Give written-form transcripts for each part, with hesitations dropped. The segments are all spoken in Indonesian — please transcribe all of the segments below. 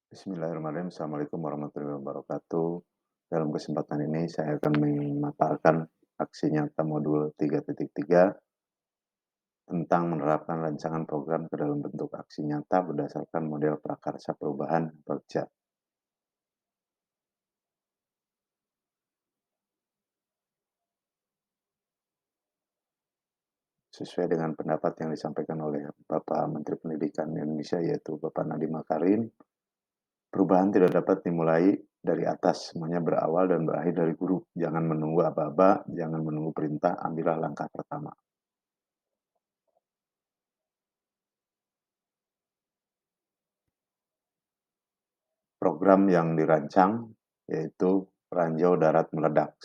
Bismillahirrahmanirrahim. Assalamualaikum warahmatullahi wabarakatuh. Dalam kesempatan ini saya akan memaparkan aksi nyata modul 3.3 tentang menerapkan rancangan program ke dalam bentuk aksi nyata berdasarkan model prakarsa perubahan Bagja. Sesuai dengan pendapat yang disampaikan oleh Bapak Menteri Pendidikan Indonesia yaitu Bapak Nadiem Makarim, perubahan tidak dapat dimulai dari atas, semuanya berawal dan berakhir dari guru. Jangan menunggu aba-aba, jangan menunggu perintah, ambillah langkah pertama. Program yang dirancang yaitu Ranjau Darat Meledak,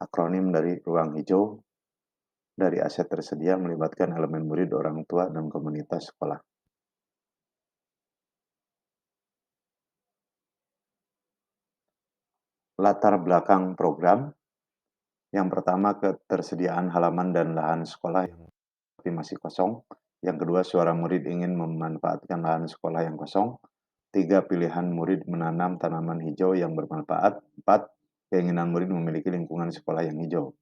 akronim dari Ruang Hijau. Dari aset tersedia melibatkan elemen murid, orang tua, dan komunitas sekolah. Latar belakang program, yang pertama ketersediaan halaman dan lahan sekolah yang masih kosong. Yang kedua, suara murid ingin memanfaatkan lahan sekolah yang kosong. 3, pilihan murid menanam tanaman hijau yang bermanfaat. 4, keinginan murid memiliki lingkungan sekolah yang hijau.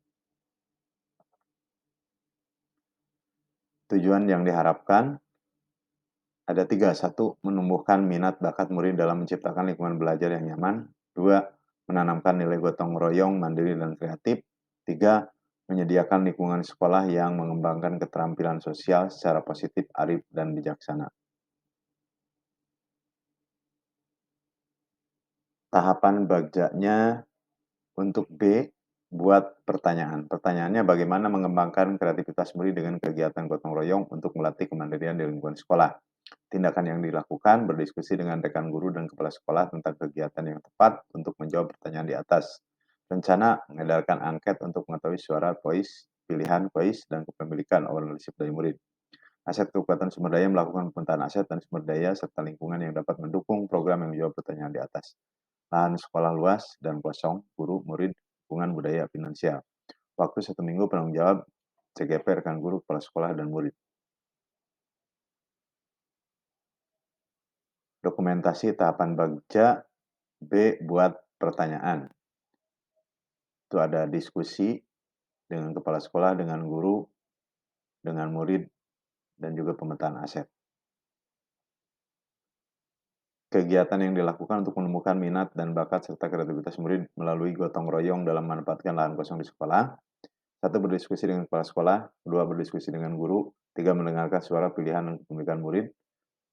Tujuan yang diharapkan ada 3. 1, menumbuhkan minat bakat murid dalam menciptakan lingkungan belajar yang nyaman. 2, menanamkan nilai gotong royong, mandiri, dan kreatif. 3, menyediakan lingkungan sekolah yang mengembangkan keterampilan sosial secara positif, arif, dan bijaksana. Tahapan bagjanya untuk B, buat pertanyaan. Pertanyaannya bagaimana mengembangkan kreativitas murid dengan kegiatan gotong royong untuk melatih kemandirian di lingkungan sekolah. Tindakan yang dilakukan, berdiskusi dengan rekan guru dan kepala sekolah tentang kegiatan yang tepat untuk menjawab pertanyaan di atas. Rencana mengedarkan angket untuk mengetahui suara voice, pilihan voice, dan kepemilikan ownership dari murid. Aset kekuatan sumber daya melakukan pemetaan aset dan sumber daya serta lingkungan yang dapat mendukung program yang menjawab pertanyaan di atas. Lahan sekolah luas dan kosong, guru, murid, dukungan budaya, finansial. Waktu 1 minggu penanggung jawab CGP, rekan guru, kepala sekolah, dan murid. Dokumentasi tahapan bagja. B, buat pertanyaan. Itu ada diskusi dengan kepala sekolah, dengan guru, dengan murid, dan juga pemetaan aset. Kegiatan yang dilakukan untuk menemukan minat dan bakat serta kreativitas murid melalui gotong royong dalam memanfaatkan lahan kosong di sekolah. 1, berdiskusi dengan kepala sekolah. 2, berdiskusi dengan guru. 3, mendengarkan suara pilihan dan kepemilikan murid.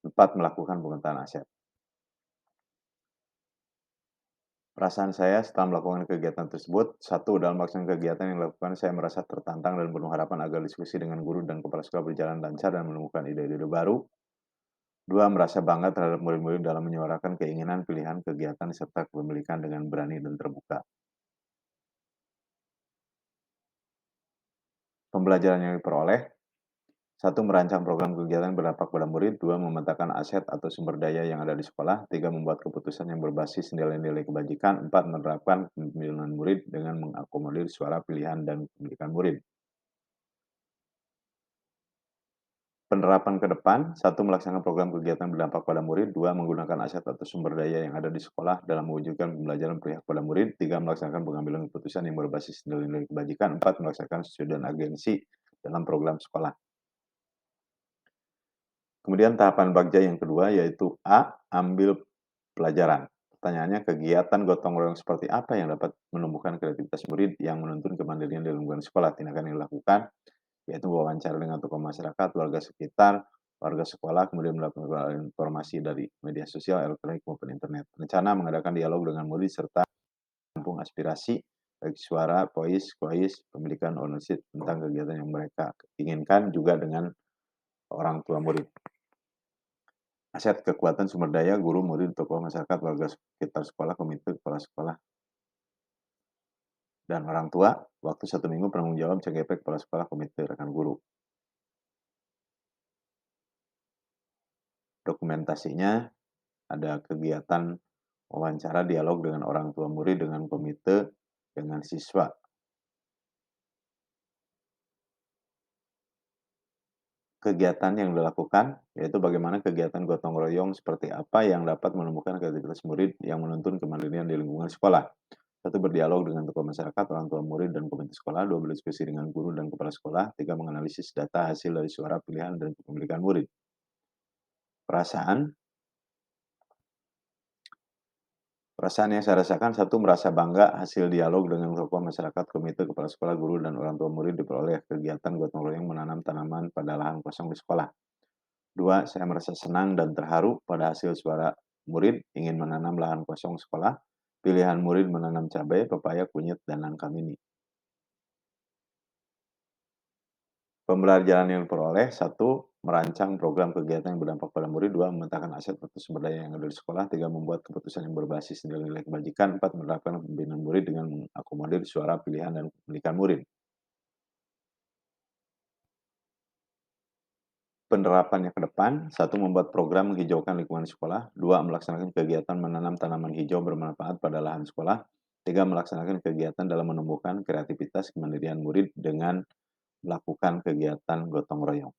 4, melakukan pemetaan aset. Perasaan saya setelah melakukan kegiatan tersebut, 1, dalam melaksanakan kegiatan yang dilakukan saya merasa tertantang dan penuh harapan agar diskusi dengan guru dan kepala sekolah berjalan lancar dan menemukan ide-ide baru. 2, merasa bangga terhadap murid-murid dalam menyuarakan keinginan, pilihan, kegiatan, serta kepemilikan dengan berani dan terbuka. Pembelajaran yang diperoleh, 1, merancang program kegiatan berdampak pada murid. 2, memetakan aset atau sumber daya yang ada di sekolah. 3, membuat keputusan yang berbasis nilai-nilai kebajikan. 4, menerapkan pemilihan murid dengan mengakomodir suara pilihan dan kepemilikan murid. Penerapan ke depan, 1, melaksanakan program kegiatan berdampak pada murid. 2, menggunakan aset atau sumber daya yang ada di sekolah dalam mewujudkan pembelajaran pihak pada murid. 3, melaksanakan pengambilan keputusan yang berbasis nilai-nilai kebajikan. 4, melaksanakan sesuai dan agensi dalam program sekolah. Kemudian tahapan bagja yang kedua yaitu A, ambil pelajaran. Pertanyaannya, kegiatan gotong royong seperti apa yang dapat menumbuhkan kreativitas murid yang menuntun kemandirian di lingkungan sekolah? Tindakan yang dilakukan yaitu wawancara dengan tokoh masyarakat, warga sekitar, warga sekolah, kemudian melakukan informasi dari media sosial, elektronik maupun internet. Rencana mengadakan dialog dengan murid serta menampung aspirasi baik suara, voice, pemilikan ownership tentang kegiatan yang mereka inginkan juga dengan orang tua murid. Aset kekuatan sumber daya, guru, murid, tokoh masyarakat, warga sekitar sekolah, komite, kepala sekolah, dan orang tua. Waktu 1 minggu penanggung jawab CGP, kepala sekolah, komite, rekan guru. Dokumentasinya ada kegiatan wawancara dialog dengan orang tua murid, dengan komite, dengan siswa. kegiatan yang dilakukan, yaitu bagaimana kegiatan gotong royong seperti apa yang dapat menumbuhkan kreativitas murid yang menuntun kemandirian di lingkungan sekolah. Satu, berdialog dengan tokoh masyarakat, orang tua murid, dan komite sekolah. Dua, berdiskusi dengan guru dan kepala sekolah. Tiga, menganalisis data hasil dari suara pilihan dan kepemilikan murid. Perasaan, perasaan yang saya rasakan, satu, merasa bangga hasil dialog dengan tokoh masyarakat, komite, kepala sekolah, guru, dan orang tua murid diperoleh kegiatan gotong royong menanam tanaman pada lahan kosong di sekolah. Dua, saya merasa senang dan terharu pada hasil suara murid ingin menanam lahan kosong sekolah. Pilihan murid menanam cabai, pepaya, kunyit, dan nangka mini. Pembelajaran yang diperoleh, satu, merancang program kegiatan yang berdampak pada murid. Dua, memetakan aset atau sumber daya yang ada di sekolah. Tiga, membuat keputusan yang berbasis nilai-nilai kebajikan. Empat, menerapkan pembinaan murid dengan mengakomodir suara pilihan dan kepemilikan murid. Penerapannya ke depan, satu, membuat program menghijaukan lingkungan sekolah. Dua, melaksanakan kegiatan menanam tanaman hijau bermanfaat pada lahan sekolah. Tiga, melaksanakan kegiatan dalam menumbuhkan kreativitas kemandirian murid dengan melakukan kegiatan gotong royong.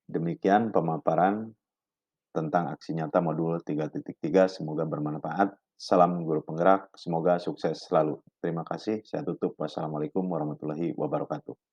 Demikian pemaparan tentang aksi nyata modul 3.3. Semoga bermanfaat. Salam guru penggerak, semoga sukses selalu. Terima kasih, saya tutup. Wassalamualaikum warahmatullahi wabarakatuh.